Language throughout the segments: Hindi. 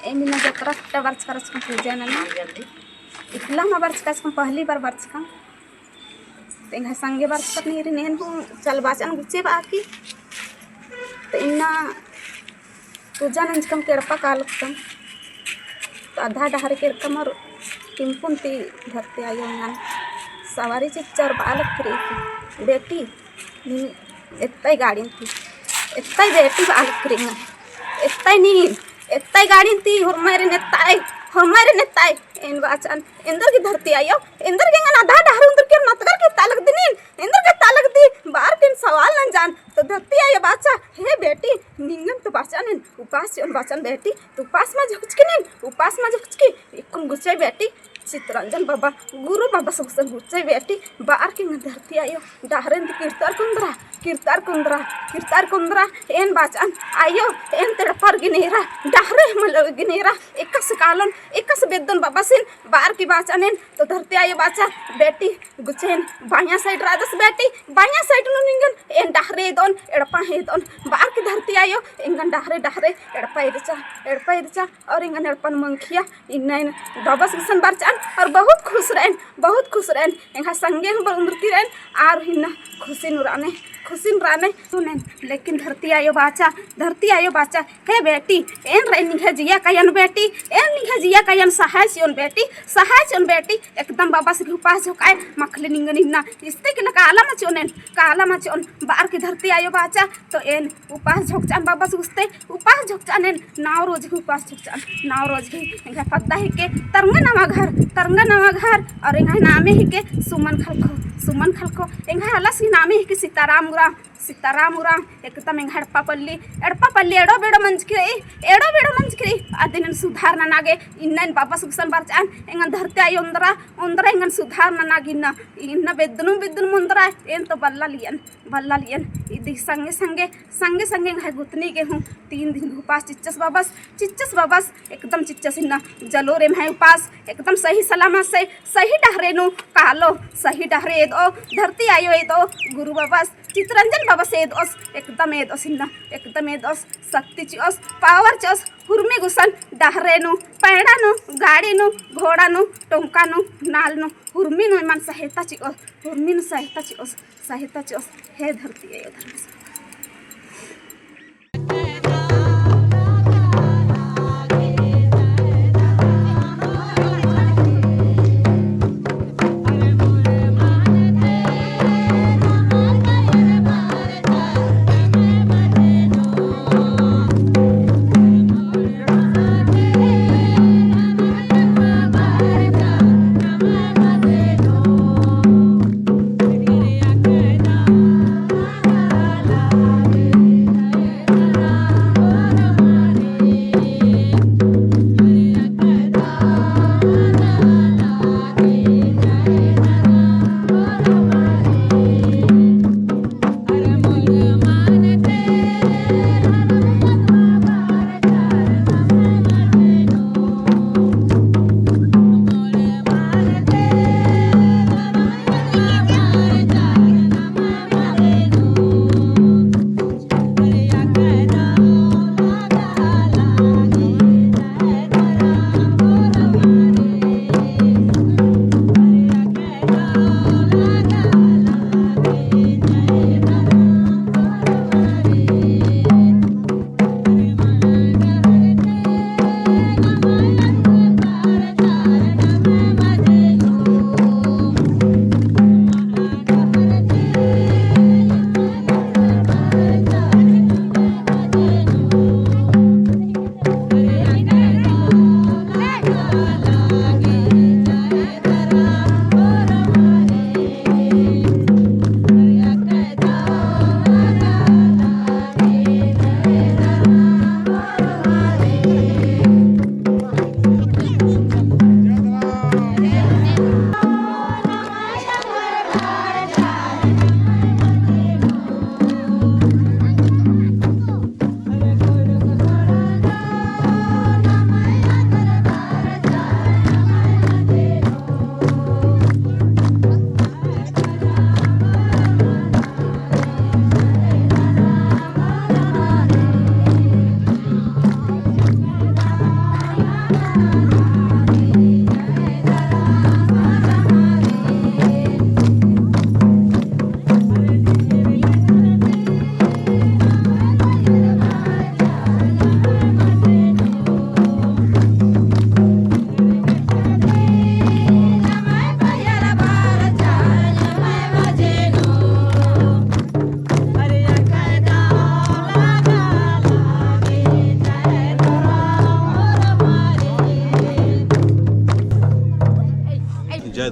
एमिना जतरा फटा बर्च करच पूजा ना इकला मा बर्च कस पहली बार बर्च का तेंगा संगे बर्च कर नहीं नेन चल बाचन गुच्चे बाकी तो इन्ना पूजा नंजकम केड़पा कालकम तो आधा डहर केड़कम और टिंपुन ती धरते आयो नन सवारी चिच्चर बालक करी बेटी एत्ताई गाड़ी थी एत्ताई बेटी बालक करी एत्ताई नी एत्ताई गाड़ी थी हमारे नेताई इन बाचन इंदर की धरती आयो इंदर के ना आधा डहर इंदर के मतगर के तालक दिनीन इंदर के तालक दी बार के सवाल न जान तो धरती आयो बाचा हे बेटी निंगन तो बाचन उपास चन बाचन बेटी तू उपास में झुकचकिन उपास में झुकचकी इकुन गुच्चे बेटी चित्रंजन बाबा गुरु बाबा सब गुच्चे बेटी बार के धरती आयो डहरें कीर्तार कुंद्रा एन बाचन आयो एन तेरा पर गिनेरा डहरे मल गिनेरा एकस कालन एकस बेदन बाबा सिन बार की बाचन एन तो धरती आयो बाचा बेटी गुचेन बाया साइड राजस बेटी बाया साइड नु निंगन एन डहरे दोन एड़पा हे दोन बार की धरती आयो इंगन डहरे एड़पा इदचा और इंगन एड़पन मंखिया इनन बाबा सुसन बारचान और बहुत खुश रहें इंहा संगे हम बंदुरती रहें आर हिन्ना खुशी नुराने सुनें लेकिन धरती आयो बाचा हे बेटी एन रे निघे जिया कयन बेटी एन निघे जिया कयन सहाय चियोन बेटी एकदम बाबा से उपास झोकाए मखले निंगन इन्ना इस्ते के काला मचोन बार की धरती आयो बाचा तो एन उपास झोकचान बाबा से उसते उपास झोकचान एन नाव रोज की उपास झोकचान नाव रोज की इंहा पद्दा ही के तरंगा नवा घर और इंहा नामे ही के सुमन खलको इंहा अलस ही नामे ही के सीताराम उराम एकदम इंहा एड़पा पल्ली एड़ो बेड़ो मंज की अदिन सुधार ना नागे इन्न बाबा सुसन बारचान इंगन धरते आई उंदरा इंगन सुधार ना नागी इन्न बेदनु मुंदरा एन तो बल्ला लियन इदी संगे इंहा गुतनी के हूँ 3 दिन उपास चिच्चस बाबस एकदम चिच्चस इन्ना जलो रे मैं उपास एकदम सही सलामत से सही डहरे नु कालो सही डहरे दो धरती आयो ए दो गुरु बाबस चित्रंजन बाबा से दोस एकदम ए दोस इन्ना एकदम ए दोस शक्ति चिओस पावर चोस हुरमी गुसन डहरे नु पैड़ा नु गाड़ी नु घोड़ा नु टोंका नु नाल नु हुरमी नु मन सहायता चिओस हे धरती आयो धरती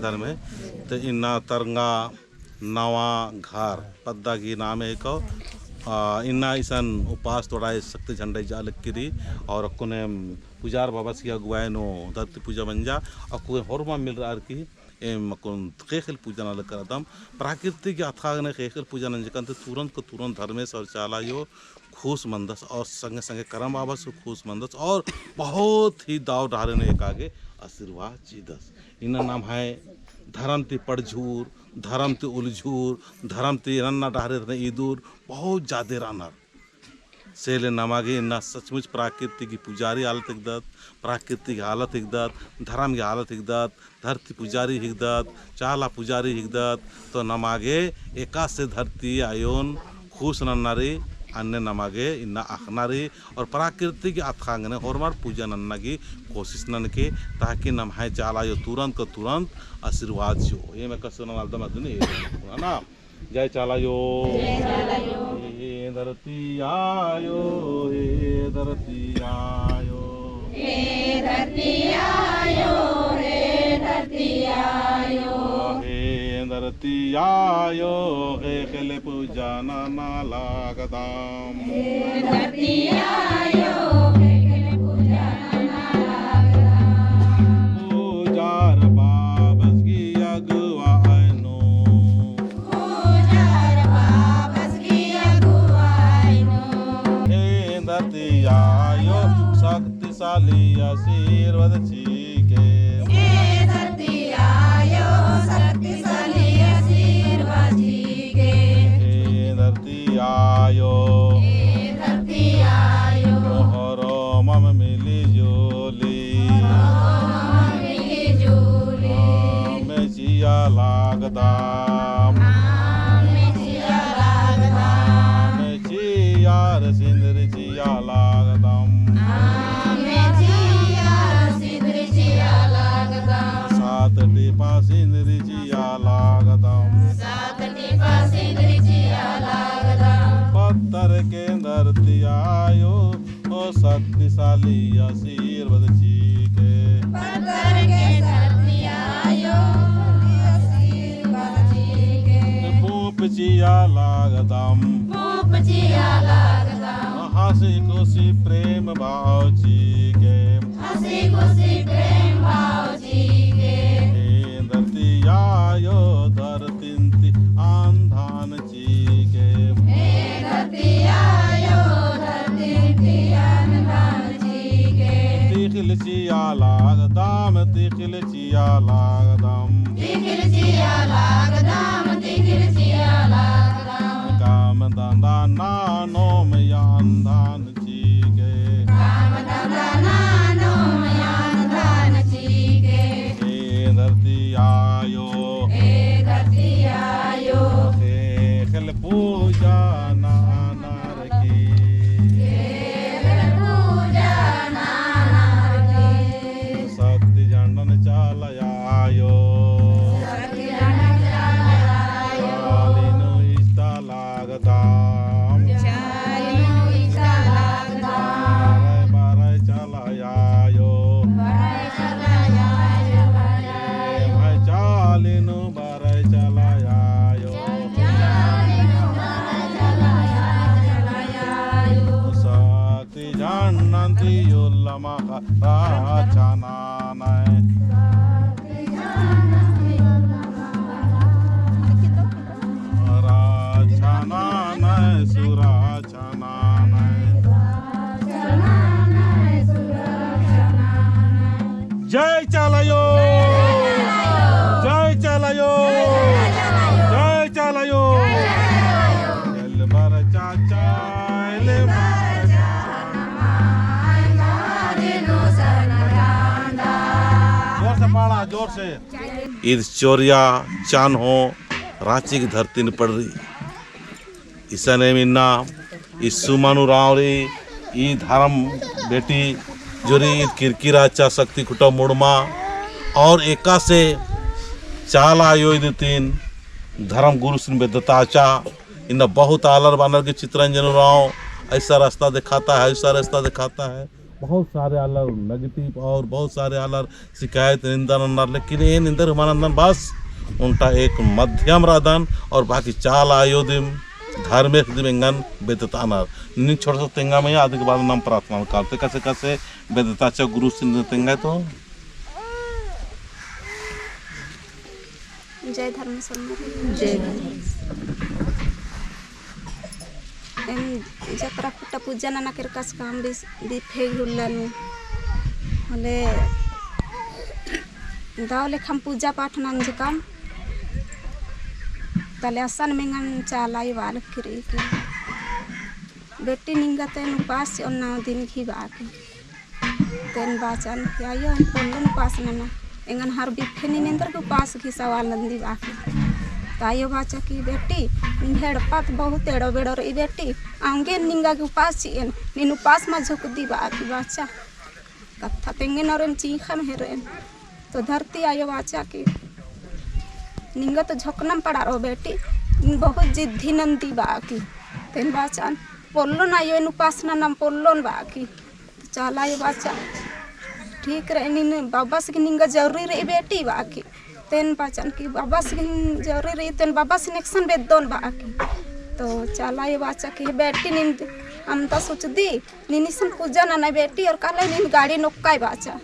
धर्म है तो इन्ना तरंगा नवा घर पद्दा की नाम है को इन्ना ईसन उपास तोड़ा शक्ति झंडा जाल किरी और कोने पुजार बाबा सी अगुवाए नो धरती पूजा बन जा और कोई हरमा मिल रहा की एम कोन खेल पूजा न करदम प्राकृतिक अथाग ने खेल पूजा न जकंत तुरंत धर्मेश और चालायो खुश मंदस और संगे संगे करम बाबा से खुश मंदस और बहुत ही दाव डारे ने एक आगे आशीर्वाद चीदस इन्ना नाम है धर्म ती पड़झूर धर्म ती उलझूर धर्म ती रन्ना डारे रहे इदूर बहुत ज़्यादा रानर सेले नमागे इन्ना सचमुच प्राकृतिक की पुजारी हालत हिकदत प्राकृतिक हालत हिकदत धर्म की हालत हिकदत धरती पुजारी हिकदत चाला पुजारी हिकदत तो नमागे एका से धरती आयोन खुश नन्नारी अन्य नमागे इन्ना आखनारी और प्राकृतिक अथांगने हरमार पूजा नन्ना की कोशिश नन के ताकि नम है चाला यो तुरंत को तुरंत आशीर्वाद जो ये मैं कसो ना अलदा मदनी ना जय चाला यो हे धरती आयो हे धरती आयो हे धरती आयो हे धरती आयो हे धरती आयो हे खेले पूजा ना लागदाम हे धरती आयो हे खेले पूजा ना लागदाम पूजार बाबस की अगुवाई नो पूजार बाबस की अगुवाई नो हे धरती आयो शक्तिशाली आशीर्वाद चीके हे धरती आयो शक्तिशाली आशीर्वाद चीके हे धरती आयो हे धरती आयो मोहरो मम मिली जोली मिली जुली में जिया लागदाम में जिया लागदाम में जियार सिंदर जिया लागदाम में जिया सिंदर जिया लागदाम सात टीपा सिंदर जिया लागदाम सात टीपा सिंदर जिया लागदाम पत्थर के धरती आयो ओ शक्तिशाली आशीर्वाद चीके पत्थर के धरती आयो आशीर्वाद चीके भूप जिया लागदाम भूप जिया लागदाम हंसी खुशी प्रेम भाव चीके हंसी खुशी प्रेम भाव चीके हे धरती आयो धरती आंधान चीके हे धरती आयो धरती अनदान चीके तिखिल चिया लागदाम तिखिल चिया लागदाम तिखिल जिया लागदाम तिखिल जिया लागदाम काम दादा नानो में अंधान चीके काम धंधा नानो मयान दान चीके हे धरती आयो हे धरती आयो हे खल पूजा नानार की हे पूजा नाना के शक्ति झंडन चालयायो शक्ति चलायो चालिनु इष्टा लागदाम चालिनु इष्टा लागदाम बारे बारे चालयायो बड़ाई चलायो भाई चालिनु बारे चालयायो चालिनु चलायो शक्ति झंडंती युल्लमा राचनानय राचनानय सुराचनानय जय चालयो जय चालयो जय चालयो एल बार चाचा एल बार जोर से पाड़ा जोर से ईद चोरिया चान हो रांची की धरती ने पड़ रही ईसने मिन्ना ईसु मानु राव रे ई धर्म बेटी जोरी ईद किरकिरा चा शक्ति कुटा मुड़मा और एका से चाल आयो ईद तीन धर्म गुरु सिंह बेदताचा इन बहुत आलर बानर के चित्रंजन राव ऐसा रास्ता दिखाता है ऐसा रास्ता दिखाता है बहुत सारे अलर नेगेटिव और बहुत सारे अलर शिकायत निंदा नंदर, लेकिन ये निंदर हमानंदन बस उनका एक मध्यम राधन और बाकी चाल आयोदिम धार्मिक दिमेंगन बेदतानर नि छोड़ सकते में आदि के बाद नाम प्रार्थना करते कैसे कैसे बेदताचा गुरु सिंह तेंगा तो जय धर्मेश्वर जय जतरा पुट्टा पूजा ना कर कस काम भी फेग हुल्लानु हले दाव लेखम पूजा पाठ नंज काम तले असन मेंगन चालाई वाल करी की बेटी निंगते उपास और 9 दिन की बाकी तेन बाचन के आयो पोलन उपास ना एंगन हर बिफे निंदर के उपास की सवाल नंदी बाकी तायो बाचा की बेटी हेड़पात बहुत एड़ो बेड़ो रही बेटी आंगे निंगा के उपास चियन नीन उपास में झुक दी बाकी बाचा कथा तेंगे नरेन चीखन हेरेन तो धरती आयो बाचा की निंगा तो झोकनम पड़ा रो बेटी बहुत जिद्दी नंदी बाकी तेन बाचान पोल्लोन आयो इन उपासना नाम पोल्लोन बाकी तो चला ये बाचा ठीक रहे नीन बाबा से निंगा जरूरी रही बेटी बाकी तेन बाचन की बाबा से जरूरी रही तेन बाबा से नेक्सन बेदोन बाकी तो चला ये बाचा की बेटी नीन हम तो सोच दी नीनिसन पूजा ना बेटी और काले नीन गाड़ी नुक्का बाचा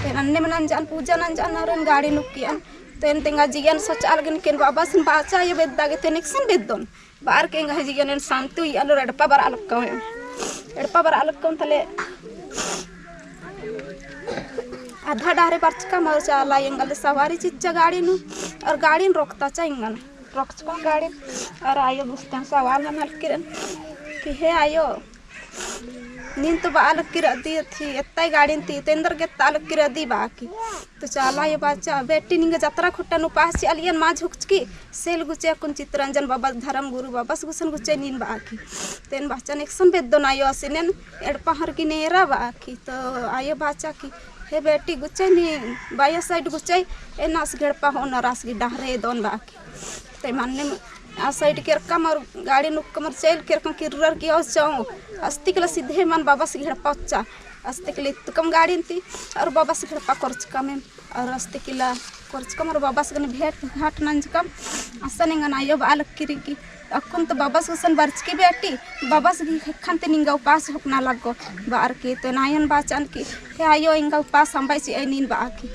तेन अन्य मन जान पूजा न जान और गाड़ी नुक्कियन तेन तेंगा जिगन सोचाल गन केन बाबा से बाचा ये बेदागे तेन नेक्सन बेदोन बार केंगा जिगन शांति यालो रडपा बर अलक्कम एडपा बर अलक्कम तले आधा डारे बर्चका मर चला एंगल सवारी चिच्चा गाड़ी नु और गाड़ी रोकता चाहिए रोकचको गाड़ी और आयो बुझते सवाल में किरण कि हे आयो नीन तो बालक की रदी थी इतना गाड़ी थी तेंदर के तालक की रदी बाकी तो चला ये बाचा बेटी निंगे जतरा खुट्टन उपास चलियन माँ झुकचकी सेल गुचे कुन चित्रंजन बाबा धर्म गुरु बाबा गुसन गुचे नीन बाकी तेन बाचा नेक्सन बेदोन आयो असिनेन एडपा हर की नेरा बाकी तो आयो बाचा की हे बेटी गुचे नी बाया साइड गुचे ए नास गेड़पा हो नरास की डहरे दोन बाकी ते मानने आ साइड के रकम और गाड़ी नुक्कमर चल के रकम किर्रर की और चाऊ अस्ति के सीधे मन बाबा से घेड़पा चा अस्ति के कम गाड़ी थी और बाबा से घेड़पा करच कम और अस्ति के करच कम और बाबा से भेंट घाट नंज कम असन इंगन आयो बालक किरी की अकुन तो बाबा से उसन बर्च की बेटी बाबा से खानते निंगा उपास होकना लगो बार के तो नायन बाचन की हे आयो इंगा उपास हम बाई नीन बाकी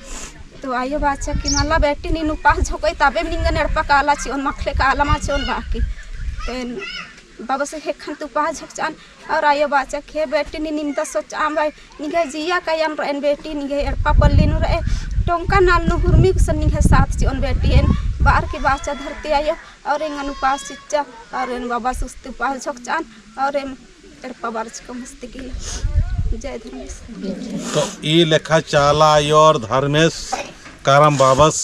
तो आयो बाचा की नल्ला बेटी नीन उपास झोकई तबे निंगा नेड़पा काला चियन मखले काला मा चियन बाकी तेन बाबा से हे खानते उपास झोकचान और आयो बाचा के बेटी नी निंदा सोचाम बाई निंगा जिया कायन रेन बेटी निंगे एड़पा पल्ली नु रे टोंका नाल नु हुरमी कुसन निंगे साथ चियन बेटी एन बार की बाचा धरती आयो और एंगन उपास चिच्चा और एन बाबा सुस्ती उपास झोकचान और एम एड़पा बारच को मस्ती की जय धर्मेश तो ई लेखा चाला और धर्मेश कारम बाबस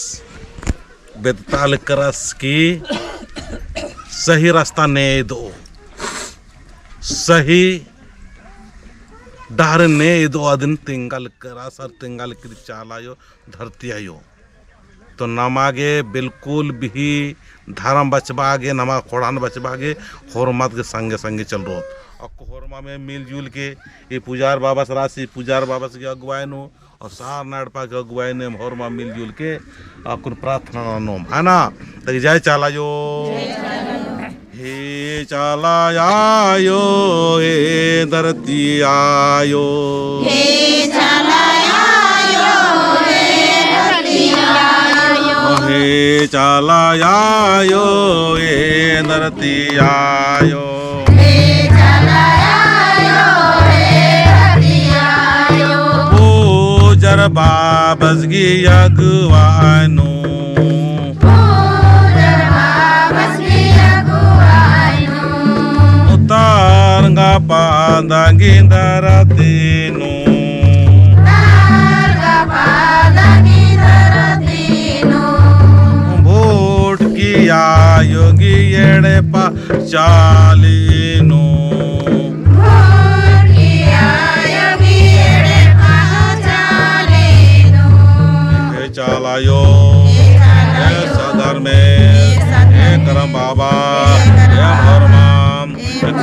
बेदताल करस की सही रास्ता ने दो सही डार ने दो अदिन तिंगल करा सर तिंगल की चालायो धरती आयो तो नमागे बिल्कुल भी धर्म बचबागे नमा खोड़ान बचबागे होरमत के संगे संगे चल रो और होरमा में मिलजुल के ये पुजार बाबा से राशि पुजार बाबा से अगुवाई नो और सार नाड़पा के अगुवाई ने होरमा मिलजुल के कुछ प्रार्थना नोम है ना तो जय चालायो हे चालायो हे धरती आयो हे चालायो हे धरती आयो हे चालायो हे धरती आयो जर बाबस की अगुवानो उतारंगा पादांगी दरतीनो भोट की आयोगी एड़े पा चालीनो चालायो सदर में करम बाबा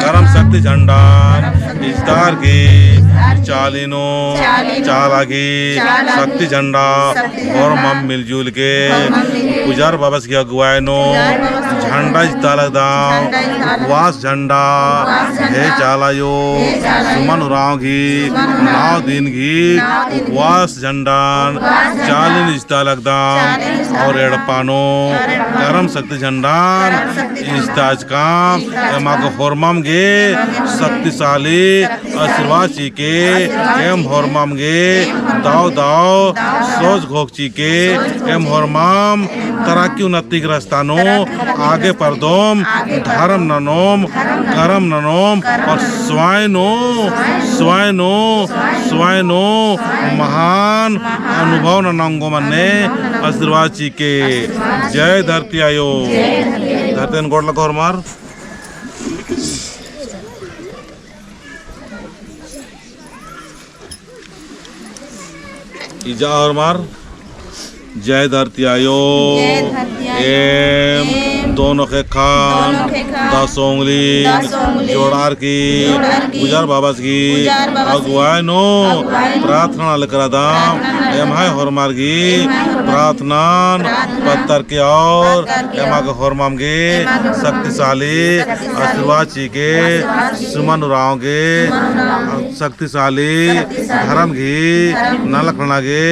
करम शक्ति झंडा इस्तार की चालीनो चालागी शक्ति झंडा और मम मिलजुल के पुजार बाबस की अगुवाई नो झंडा तालदाम उपवास झंडा हे चालायो सुमन उराव घी 9 दिन घी उपवास झंडा चालीन तालदाम और एड़पानो करम शक्ति झंडा इस्ताज काम एमा को होरमम गे शक्तिशाली आशीर्वाद के एम होरमम गे दाव दाव सोच घोकची के एम होरमम तराकी उन्नति ग्रस्तानो आगे परदोम धर्म ननोम करम ननोम और स्वयनो महान अनुभव ननंगो मन्ने आशीर्वाद ची के जय धरती आयो धरती गोड़ लगा और मार इजा और मार जय धरती आयो एम दोनों के खान 10 उंगली जोड़ार की गुजार बाबा की अगुवाई नो प्रार्थना लेकर दाम एम है होरमार की प्रार्थना पत्थर के और एमा के होरमाम गे शक्तिशाली आशीर्वाद ची के सुमन उराव गे शक्तिशाली धर्म घी नलखना गे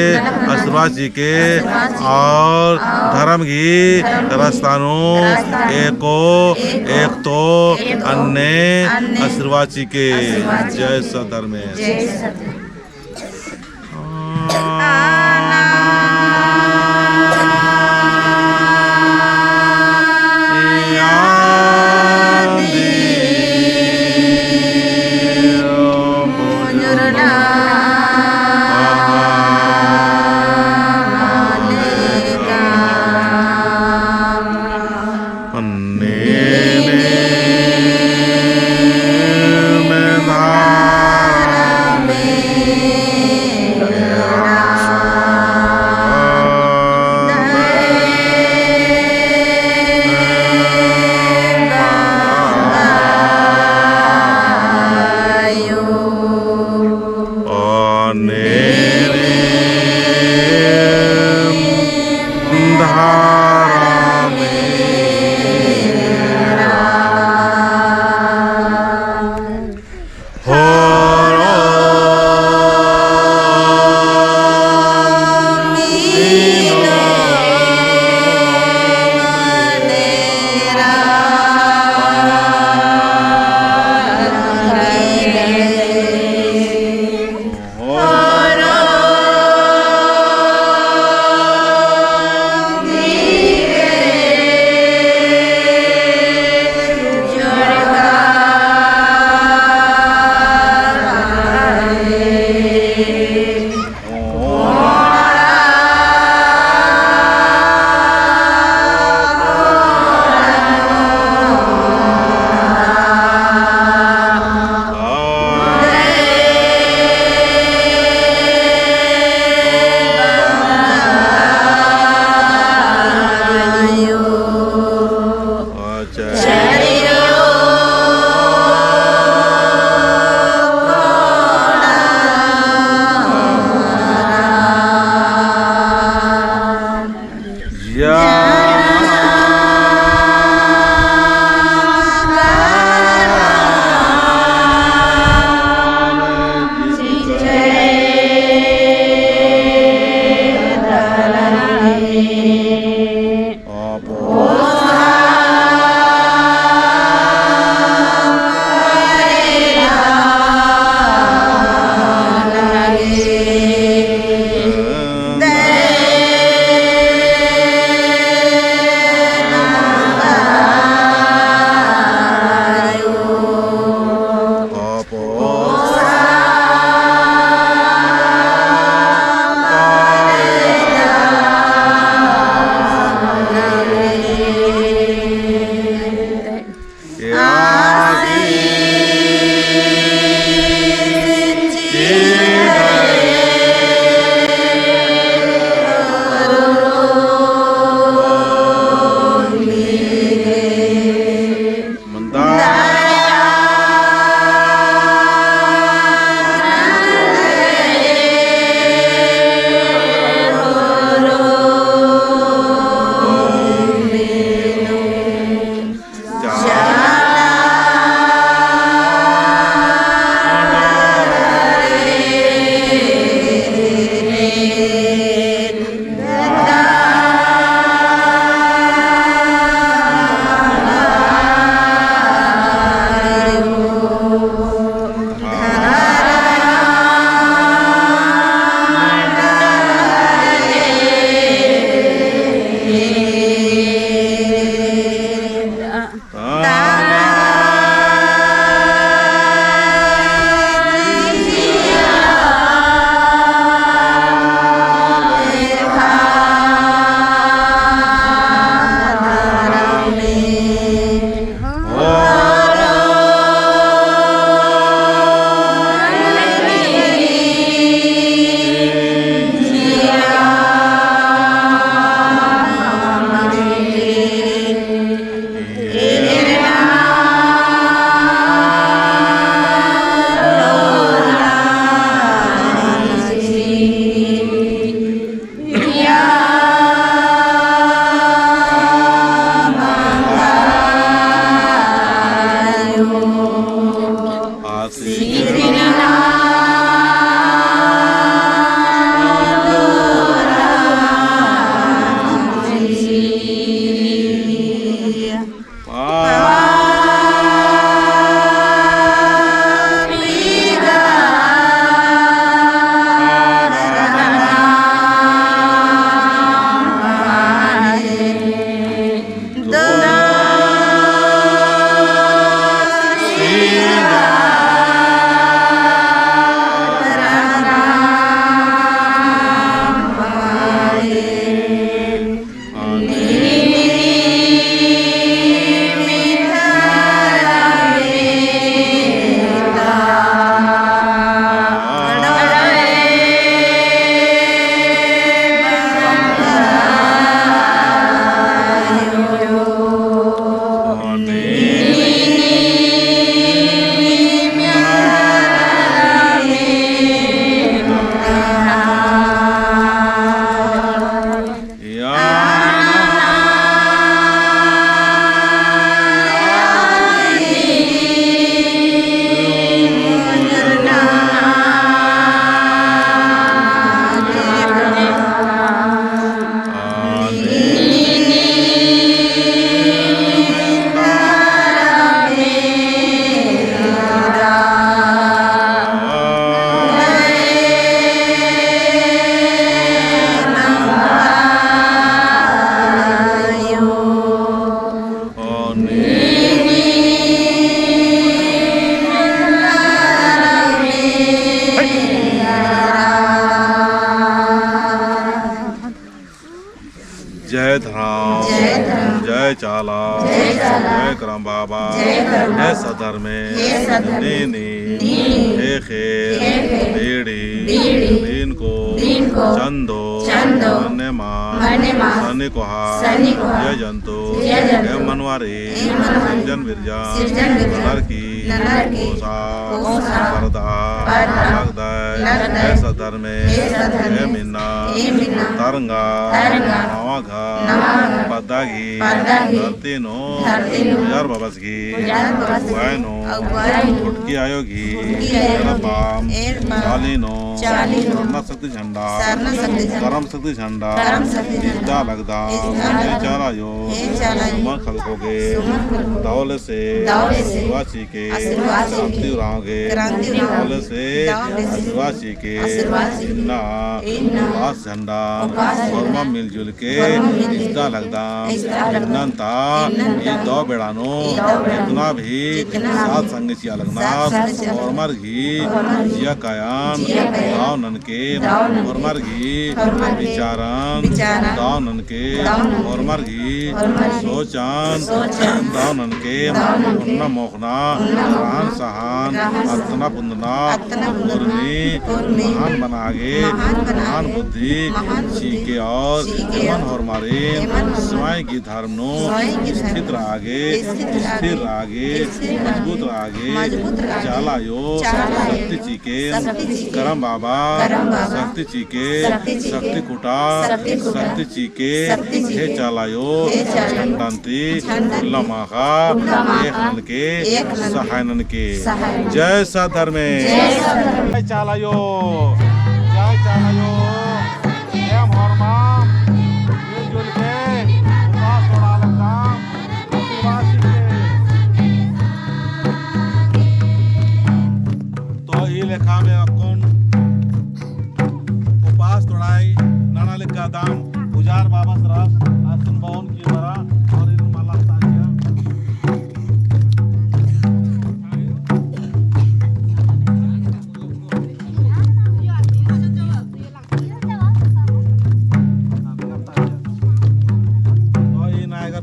आशीर्वाद ची के और धर्म घी रस्तानु एक तो अन्य आशीर्वाद ची के जय सधर्म जय चाला जय करम बाबा जय सधर्मे नीनी हे खेर बेड़ी बीन को चंदो मन्नेमा सनी कोहा जय जंतु जय मनवारी सृजन विरजा नरकी कोसा परदा जय सधर्मे जय मीना तरंगा नवाघा पद्दागी धरतीनो पुजार बाबसगी वायनो गुटकी आयोगी पाम चालीनो सरना शक्ति झंडा करम शक्ति झंडा जिंदा लगदा चालायो सुमन खलकोगे दौल से आदिवासी के क्रांति उड़ाओगे दौल से आदिवासी के इन्ना पास झंडा और मिलजुल के जिंदा लगदा इन्नंता ये दो बेड़ानो इतना भी साथ संग चिया लगना और मरगी जिया कायान दाव ननके और मरगी विचारन दाव ननके और मरगी सोचान दाव ननके उन्ना मोखना रान सहान अतना पुंदना पुरनी महान बनागे महान बुद्धि सीखे और मन और मारे स्वयं की धर्म नो स्थित रागे स्थिर रागे मजबूत रागे चालायो शक्ति चीके करम बाबा शक्ति चीके शक्ति कुटा शक्ति चीके हे चालायो झंडांती लमाखा एक नन के सहाय नन के जय सधर्मे जय चालायो जय चालायो एम हरमा मिलजुल के उपास तोड़ा लगता आदिवासी के तो ये लेखा में अपन उपास तोड़ाई नाना लिखा दाम पुजार बाबा सरस आसन भवन की बरा और इन माला ताजिया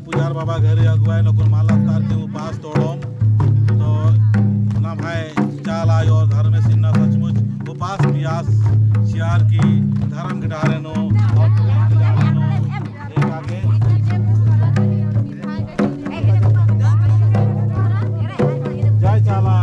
पुजार बाबा घरे अगुवाई नकुल माला तार के उपास तोड़ो तो ना भाई चाल आयो और धर्म में सिन्ना सचमुच उपास पियास शियार की धर्म के डाले नो और प्रेम के डाले नो एक आगे जय चाला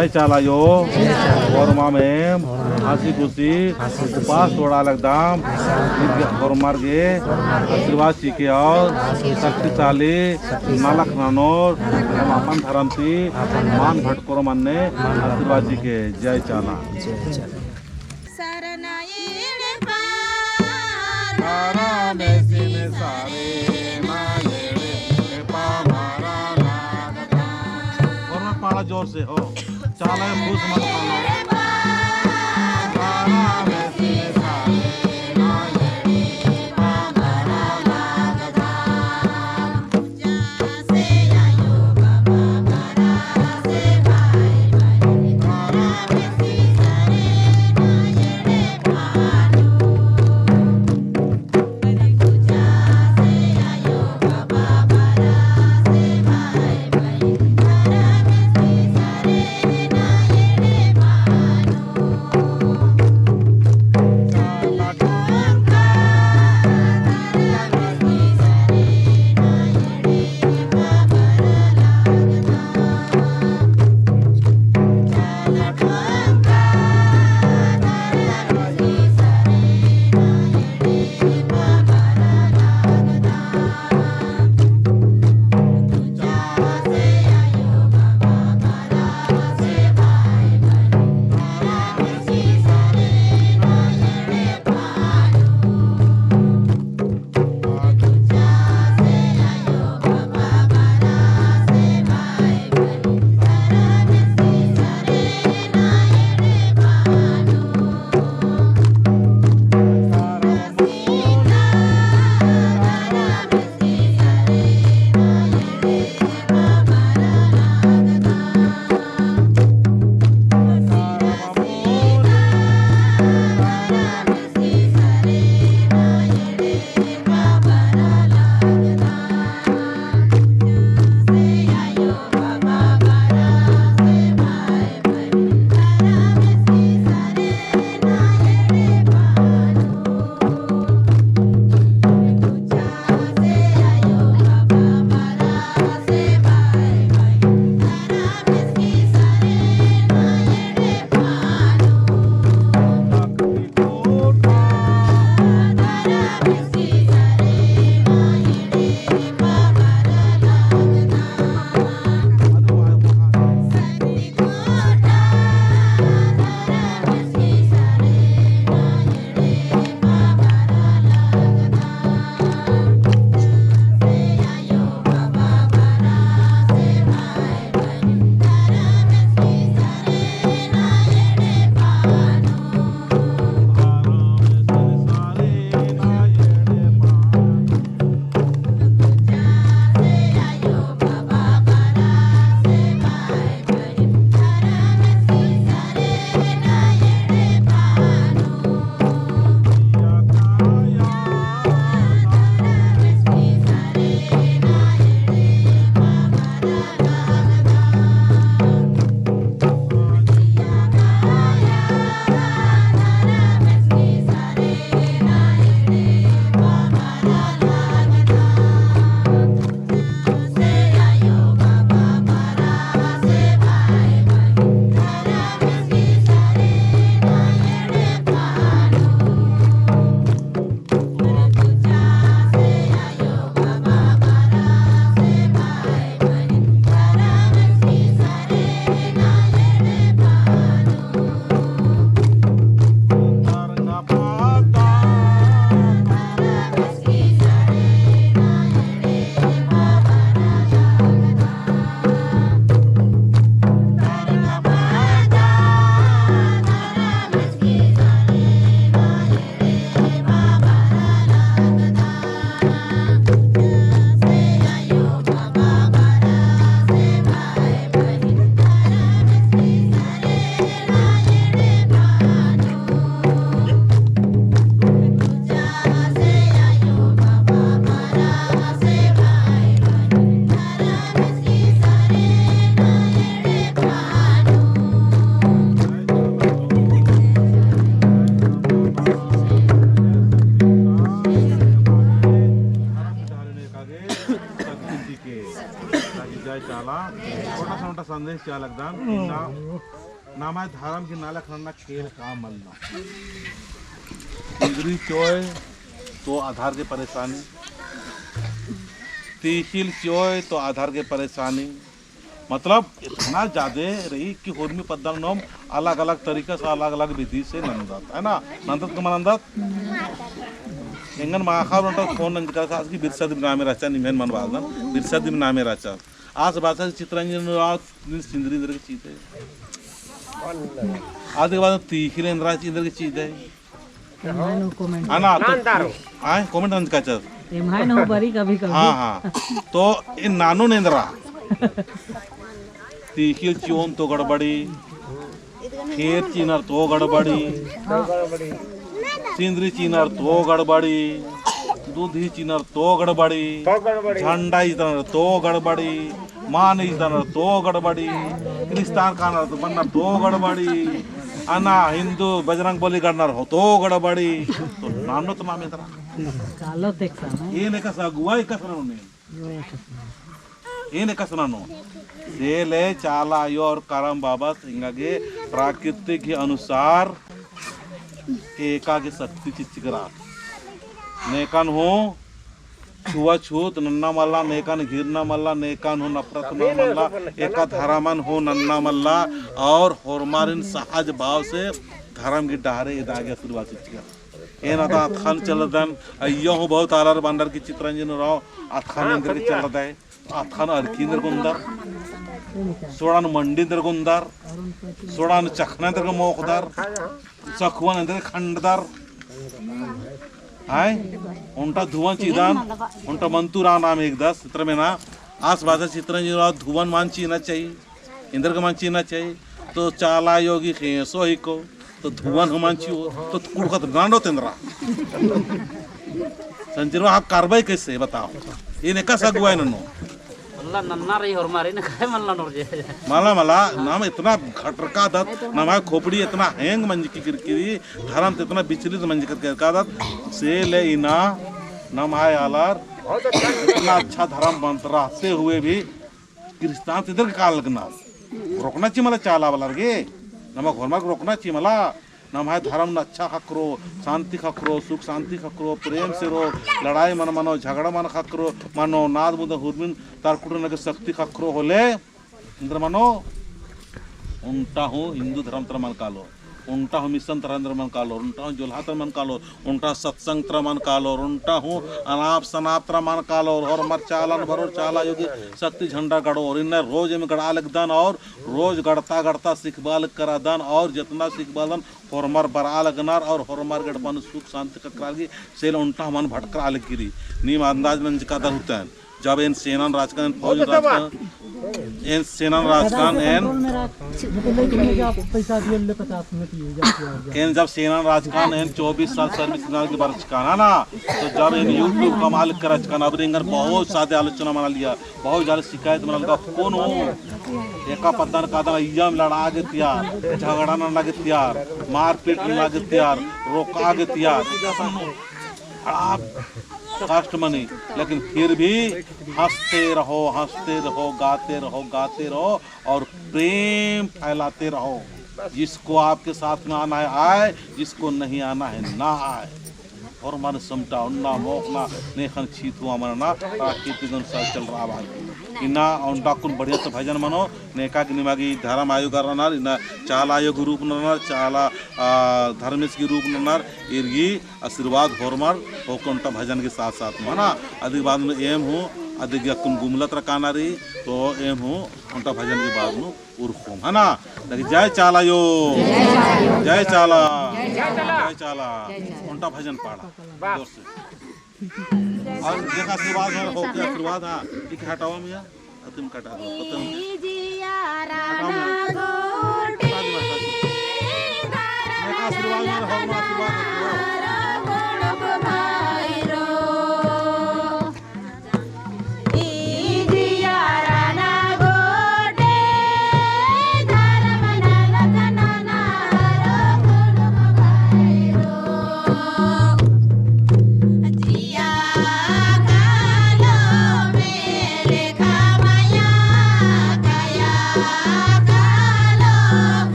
जय चालायो और मामेम हंसी खुशी उपास तोड़ा लगदाम और मार्गे आशीर्वाद सीखे और शक्तिशाली नालक नानोर अपन धर्मती मान भटकोर मानने आशीर्वाद सीखे जय चाला पाला जोर से हो चाला फूस मत खाना जय चाला छोटा सा मोटा संदेश क्या लगता नामा धारम की नाला खरना खेल का मलना इंद्री चोय तो आधार के परेशानी तीखिल चोय तो आधार के परेशानी मतलब इतना ज़्यादा रही कि होर्मी पद्दम नोम अलग अलग तरीके से अलग अलग विधि से नंदत है ना नंदत को मनंदत इंगन माखा बंटा फोन नंद का आज की बिरसा दिन नामे राचा निमेन मन बालना बिरसा दिन नामे राचा आज बात है चित्रंजन रात सिंदरी इंद्र की चीज है आज के बाद तीखिल इंद्राज इंद्र की चीज है ना तो आए कमेंट नंद का चल हो बरी कभी कभी हाँ हाँ तो इन नानो नेंद्रा तीखिल चोन तो गड़बड़ी खेत चीनर तो गड़बड़ी सिंदरी चीनर तो गड़बड़ी दूधी चीनर तो गड़बड़ी झंडा इधर तो गड़बड़ी मान इधर तो गड़बड़ी क्रिस्तान कानर तो बनना तो गड़बड़ी अना हिंदू बजरंग बली करनर हो तो गड़बड़ी तो नानो तो नाम इधर कालो देखा ये ने कसा गुआई कसना ने ये ने कसना नो सेले चाला यो और करम बाबत हिंगागे प्राकृतिक के अनुसार एका के शक्ति चिचिकरा नेकन हो छुआछूत नन्ना मल्ला नेकन घिरना मल्ला नेकन हो नफरत मल्ला एका धरामन हो नन्ना मल्ला और होरमारिन सहज भाव से धर्म की डहारे इदागे शुरुआत चिचिकरा ये ना तो अथान चलदन अयो हो बहुत आलर बंदर की चित्रंजन राव अथान इंद्र की चलता है अथान अर्कींद्र गुंदर सोड़ान मंडींद्र गुंदर सोड़ान चखनेंद्र मोखदर चखवन इंद्र खंडदर हाय उनका धुवन चिदान उनका मंतुरा नाम एक दस चित्र में ना आस बाजा चित्रंजन राव धुवन मान चीना चाहिए इंद्र का मान चीना चाहिए तो चाला योगी खेसो ही को तो धुवन हमान चाहिए तो कुड़खत गांडो तेंद्रा संजय आप कार्रवाई कैसे बताओ ये ने कैसा गुआ इन्होंने मल्ला नन्ना रही और मारी ने काय मल्ला नोरजे मला मला नाम इतना घटरका दत नाम खोपड़ी इतना हैंग मंज की किरकिरी धर्म इतना विचलित मंज का दत से ले इना नाम आय आलार इतना अच्छा धर्म मंत्रा से हुए भी क्रिस्तान इधर काल लगना रोकना चाहिए मला चाला वाला गे नमक होरमार्ग रोकना चाहिए मला नम है धर्म अच्छा खकरो शांति खकरो सुख शांति खकरो प्रेम से रो लड़ाई मन मनो झगड़ा मन खकरो मनो नाद मुद हुर्मिन तारकुट नगे शक्ति खकरो होले इंद्र मनो उनटा हूँ हिंदू धर्म तर मन कालो उनटा हूँ मिशन तरंद्र मन कालो उनटा हूँ जोल्हा तर मन कालो उनटा सत्संग तर मन कालो उनटा हूँ अनाप शनाप तर मन कालो और मर चालन भरो चाला योगी शक्ति झंडा गड़ो और इन रोज में गड़ा लगदन और रोज गड़ता गड़ता सिखबाल करा दन और जितना सिखबालन होरमर बरा लगनार और होरमर गड़पन सुख शांति ककरागी सेल उनटा मन भटकर आलग गिरी नीम अंदाज में जिका दर होता है जब इन सेना राजकान फौज राजकान इन सेना राजकान इन जब सेना राजकान इन 24 साल सर्विस की वर्ष का है ना तो जब इन यूट्यूब कमाल कर राजकान अब रिंगर बहुत सादे आलोचना मना लिया बहुत ज़्यादा शिकायत मना लगा कौन हो एका पत्थर का दम इजाम लड़ा के तैयार झगड़ा न लगे तैयार मारपीट न लगे तैयार रोका के तैयार आप कष्ट मनी लेकिन फिर भी हंसते रहो गाते रहो और प्रेम फैलाते रहो जिसको आपके साथ में आना है आए जिसको नहीं आना है ना आए और मन समटा उन्ना मोकना नेखन छीत हुआ मनना प्राकृतिक अनुसार चल रहा बात इना और डाकुन बढ़िया से भजन मनो नेका की निमागी धर्म आयोग रनार इना चाल आयोग रूप ननार चाला धर्मेश की रूप ननार इर्गी आशीर्वाद होरमार होकंटा भजन के साथ साथ मना अधिक बाद में एम हूँ अधिक यकुन गुमलत रकानारी तो एम हूँ उनका भजन के बाद में उर्फोम है ना लेकिन जय चाला यो जय चाला उनका भजन पाड़ा जोर से और देखा आशीर्वाद हो गया आशीर्वाद हाँ ठीक हटाओ मियाँ तुम कटा दो तुम आशीर्वाद